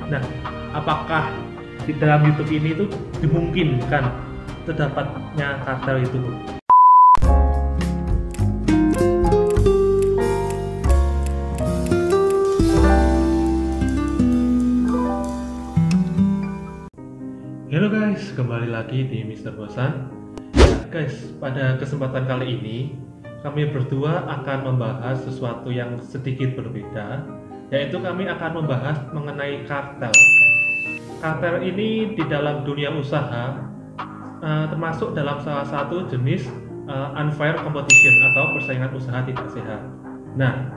Nah, apakah di dalam YouTube ini tuh dimungkinkan terdapatnya kartel itu, Bu? Halo guys, kembali lagi di Mr. Bosan. Ya guys, pada kesempatan kali ini kami berdua akan membahas sesuatu yang sedikit berbeda, yaitu kami akan membahas mengenai kartel. Kartel ini di dalam dunia usaha termasuk dalam salah satu jenis unfair competition atau persaingan usaha tidak sehat. Nah,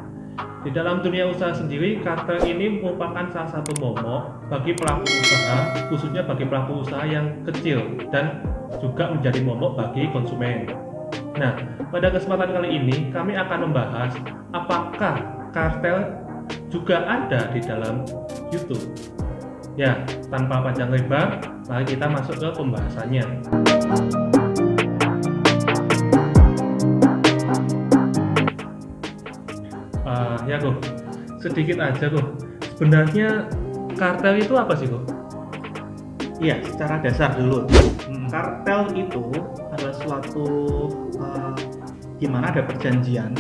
di dalam dunia usaha sendiri, kartel ini merupakan salah satu momok bagi pelaku usaha, khususnya bagi pelaku usaha yang kecil dan juga menjadi momok bagi konsumen. Nah, pada kesempatan kali ini kami akan membahas apakah kartel juga ada di dalam YouTube. Ya, tanpa panjang lebar, mari kita masuk ke pembahasannya. Ya kok, sedikit aja kok. Sebenarnya kartel itu apa sih kok? Iya, secara dasar dulu. Kartel itu adalah suatu di mana ada perjanjian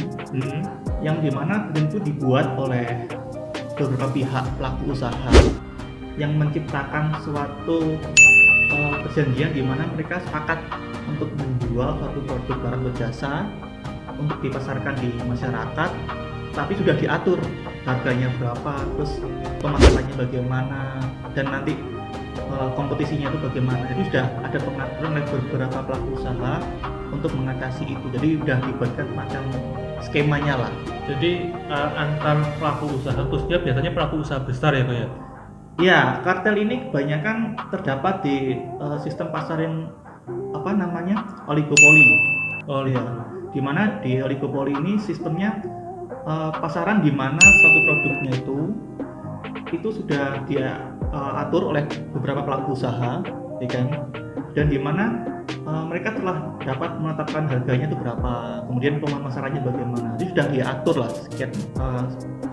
yang dimana itu dibuat oleh beberapa pihak pelaku usaha yang menciptakan suatu perjanjian di mana mereka sepakat untuk menjual suatu produk barang atau jasa untuk dipasarkan di masyarakat, tapi sudah diatur harganya berapa, terus pemasarannya bagaimana, dan nanti kompetisinya itu bagaimana. Jadi sudah ada pengaturan oleh beberapa pelaku usaha untuk mengatasi itu. Jadi sudah dibuatkan macam skemanya lah. Jadi antar pelaku usaha, khususnya biasanya pelaku usaha besar ya kok ya? Ya, kartel ini kebanyakan terdapat di sistem pasar yang oligopoli. Oh iya. Dimana di oligopoli ini sistemnya pasaran di mana suatu produknya itu sudah dia atur oleh beberapa pelaku usaha, ya kan? Dan di mana mereka telah dapat menetapkan harganya itu berapa, kemudian pemasarannya bagaimana. Jadi sudah diatur lah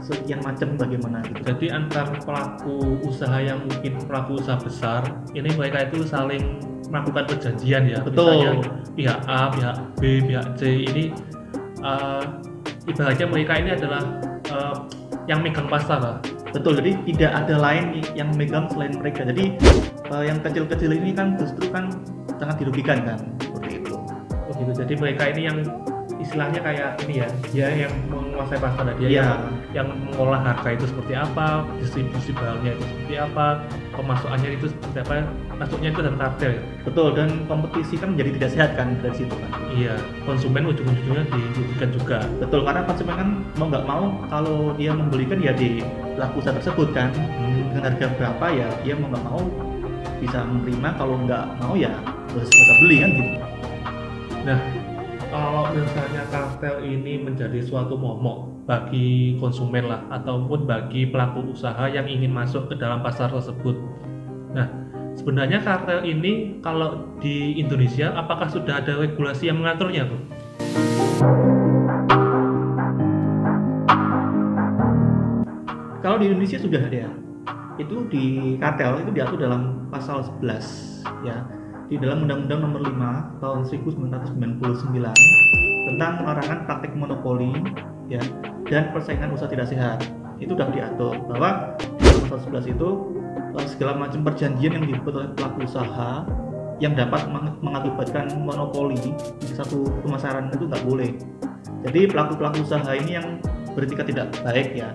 sekian macam bagaimana gitu. Jadi antar pelaku usaha yang mungkin pelaku usaha besar, ini mereka itu saling melakukan perjanjian ya. Betul. Misalnya pihak A, pihak B, pihak C ini ibaratnya mereka ini adalah yang megang pasar lah. Betul, jadi tidak ada lain yang megang selain mereka. Jadi yang kecil-kecil ini kan justru kan sangat dirugikan kan, seperti itu. Oh gitu. Jadi mereka ini yang istilahnya kayak ini ya, dia yang menguasai pasar, dia yang mengolah harga itu seperti apa, distribusi barangnya itu seperti apa, pemasukannya itu seperti apa, masuknya itu dalam kartel ya. Betul, dan kompetisi kan menjadi tidak sehat kan dari situ kan. Iya, konsumen ujung-ujungnya dirugikan juga. Betul, karena konsumen kan mau nggak mau kalau dia membelikan ya di pelaku usaha tersebut kan, dengan harga berapa ya dia mau nggak mau bisa menerima, kalau nggak mau ya harus beli kan gitu. Nah, kalau misalnya kartel ini menjadi suatu momok bagi konsumen lah, ataupun bagi pelaku usaha yang ingin masuk ke dalam pasar tersebut. Nah, sebenarnya kartel ini kalau di Indonesia apakah sudah ada regulasi yang mengaturnya tuh? Kalau di Indonesia sudah ada. Itu di kartel itu diatur dalam pasal 11 ya. Di dalam Undang-Undang Nomor 5 tahun 1999 tentang larangan praktik monopoli ya dan persaingan usaha tidak sehat. Itu sudah diatur bahwa dalam pasal 11 itu segala macam perjanjian yang dibuat oleh pelaku usaha yang dapat mengakibatkan monopoli di satu pemasaran itu nggak boleh. Jadi pelaku usaha ini yang beretikat tidak baik ya,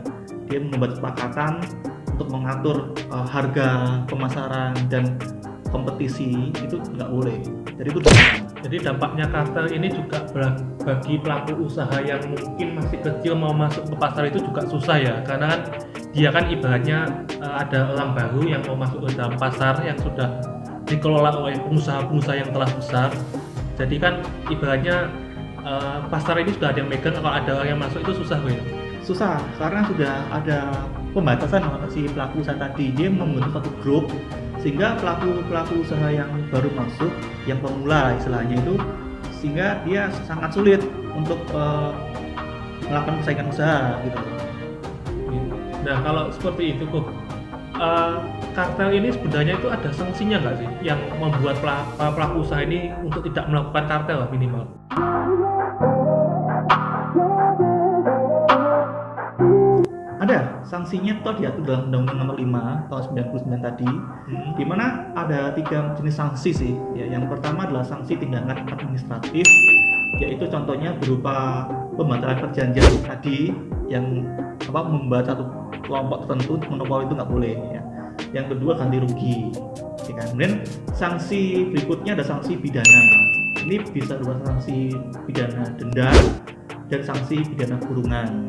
dia membuat kesepakatan untuk mengatur harga pemasaran dan kompetisi itu nggak boleh. Jadi Dampaknya kartel ini juga bagi pelaku usaha yang mungkin masih kecil mau masuk ke pasar itu juga susah ya, karena kan dia kan ibaratnya ada orang baru yang mau masuk ke dalam pasar yang sudah dikelola oleh pengusaha-pengusaha yang telah besar. Jadi kan ibaratnya pasar ini sudah ada yang megang, kalau ada orang yang masuk itu susah ya. Susah karena sudah ada pembatasan si pelaku usaha tadi, dia membentuk satu grup sehingga pelaku usaha yang baru masuk, yang pemula istilahnya itu, sehingga dia sangat sulit untuk melakukan persaingan usaha gitu. Nah kalau seperti itu kok kartel ini sebenarnya itu ada sanksinya nggak sih yang membuat pelaku usaha ini untuk tidak melakukan kartel minimal? Ada sanksinya itu diatur dalam Undang-Undang Nomor 5 tahun 99 tadi, di mana ada 3 jenis sanksi sih. Ya, yang pertama adalah sanksi tindakan administratif, yaitu contohnya berupa pembatalan perjanjian tadi yang membuat satu kelompok tertentu untuk monopoli itu nggak boleh. Ya. Yang kedua ganti rugi. Ya kan? Kemudian sanksi berikutnya ada sanksi pidana. Ini bisa berupa sanksi pidana denda dan sanksi pidana kurungan.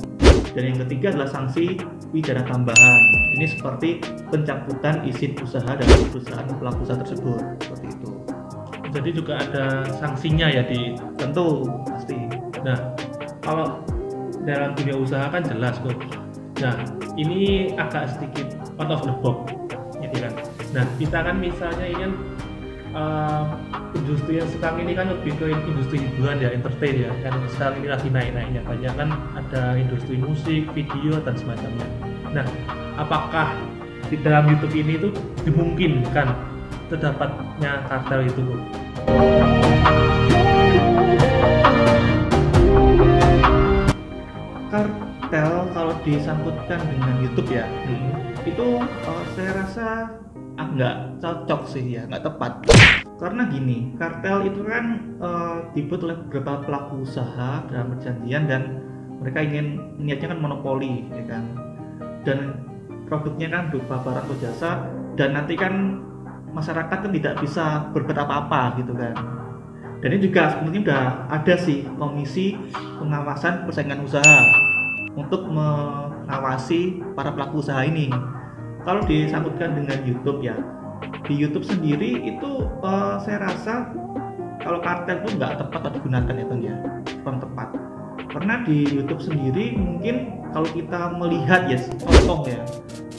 Dan yang ketiga adalah sanksi pidana tambahan. Ini seperti pencabutan izin usaha dari perusahaan pelaku usaha tersebut, seperti itu. Jadi juga ada sanksinya ya di. Tentu pasti. Nah, kalau dalam dunia usaha kan jelas kok. Nah, ini agak sedikit out of the box, gitu kan. Nah, kita kan misalnya ini kan industri yang sekarang ini kan lebih ke industri hiburan ya, entertain ya, kan sekarang ini lagi naik-naiknya, banyak kan ada industri musik, video dan semacamnya. Nah, apakah di dalam YouTube ini itu dimungkinkan terdapatnya kartel itu, Bu? Kartel kalau disangkutkan dengan YouTube ya, itu saya rasa nggak cocok sih ya, nggak tepat. Karena gini, kartel itu kan dibuat oleh beberapa pelaku usaha dalam perjanjian dan mereka ingin niatnya kan monopoli, ya kan. Dan produknya kan berupa barang atau jasa dan nanti kan masyarakat kan tidak bisa berbuat apa-apa gitu kan. Dan ini juga sebenarnya udah ada sih komisi pengawasan persaingan usaha untuk mengawasi para pelaku usaha ini. Kalau disangkutkan dengan YouTube ya, di YouTube sendiri itu saya rasa kalau kartel itu nggak tepat digunakan ya, ya, kurang tepat. Karena di YouTube sendiri mungkin kalau kita melihat ya contoh ya,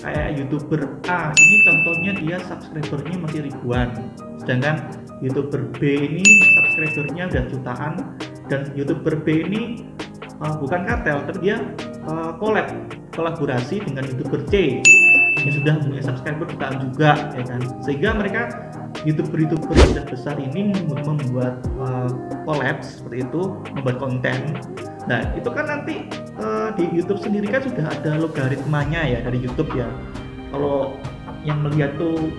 kayak YouTuber A ini contohnya dia subscribernya masih ribuan, sedangkan YouTuber B ini subscribernya udah jutaan, dan YouTuber B ini bukan kartel tapi dia kolaborasi dengan YouTuber C yang sudah punya subscriber jutaan juga, ya kan. Sehingga mereka YouTuber yang sudah besar ini membuat collab seperti itu, membuat konten. Nah, itu kan nanti di YouTube sendiri kan sudah ada logaritmanya ya dari YouTube ya. Kalau yang melihat tuh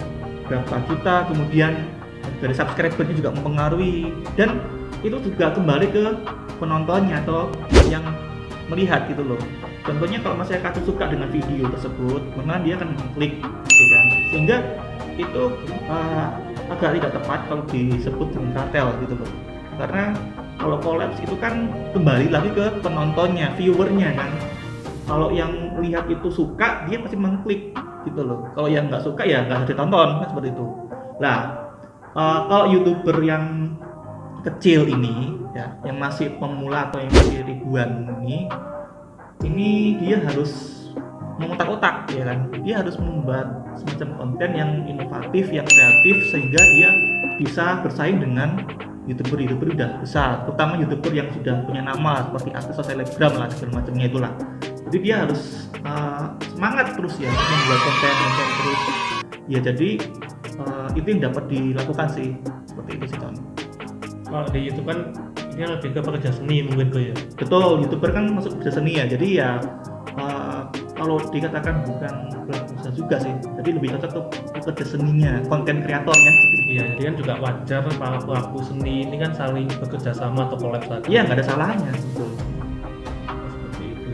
berapa juta, kemudian dari subscribernya juga mempengaruhi, dan itu juga kembali ke penontonnya atau yang melihat gitu loh. Contohnya kalau masyarakat suka dengan video tersebut, maka dia akan mengklik, ya kan? Sehingga itu agak tidak tepat kalau disebut dengan kartel gitu loh. Karena kalau kolaps itu kan kembali lagi ke penontonnya, viewernya kan. Kalau yang lihat itu suka, dia pasti mengklik gitu loh. Kalau yang nggak suka ya nggak ditonton, kan seperti itu. Nah, kalau YouTuber yang kecil ini ya, yang masih pemula atau yang masih ribuan ini dia harus memutar otak, ya kan. Dia harus membuat semacam konten yang inovatif, yang kreatif, sehingga dia bisa bersaing dengan YouTuber udah besar, terutama YouTuber yang sudah punya nama seperti artis atau selebgram lah, segala macamnya itulah. Jadi dia harus semangat terus ya membuat konten terus. Ya jadi itu yang dapat dilakukan sih, seperti itu sih Con. Kalau di YouTube kan ini lebih ke pekerja seni mungkin tuh ya. Betul, YouTuber kan masuk pekerja seni ya. Jadi ya kalau dikatakan bukan pelaku usaha juga sih, jadi lebih cocok tuh pekerja seninya, konten kreatornya. Iya, jadi kan juga wajar para pelaku seni ini kan saling bekerja sama atau collab saja. Iya, nggak ada salahnya. Betul. Seperti itu.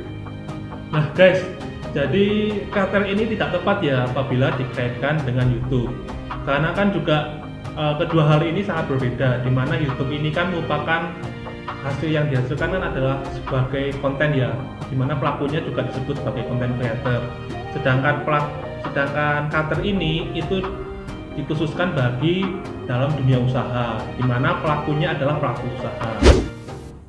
Nah guys, jadi kartel ini tidak tepat ya apabila dikaitkan dengan YouTube, karena kan juga kedua hal ini sangat berbeda, di mana YouTube ini kan merupakan hasil yang dihasilkan kan adalah sebagai konten ya, di mana pelakunya juga disebut sebagai content creator. Sedangkan kartel ini itu dikhususkan bagi dalam dunia usaha, di mana pelakunya adalah pelaku usaha.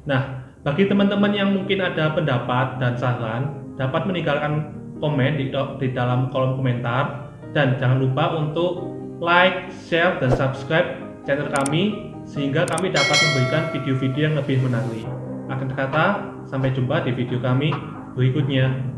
Nah, bagi teman-teman yang mungkin ada pendapat dan saran, dapat meninggalkan komen di dalam kolom komentar, dan jangan lupa untuk like, share, dan subscribe channel kami sehingga kami dapat memberikan video-video yang lebih menarik. Akhir kata, sampai jumpa di video kami berikutnya.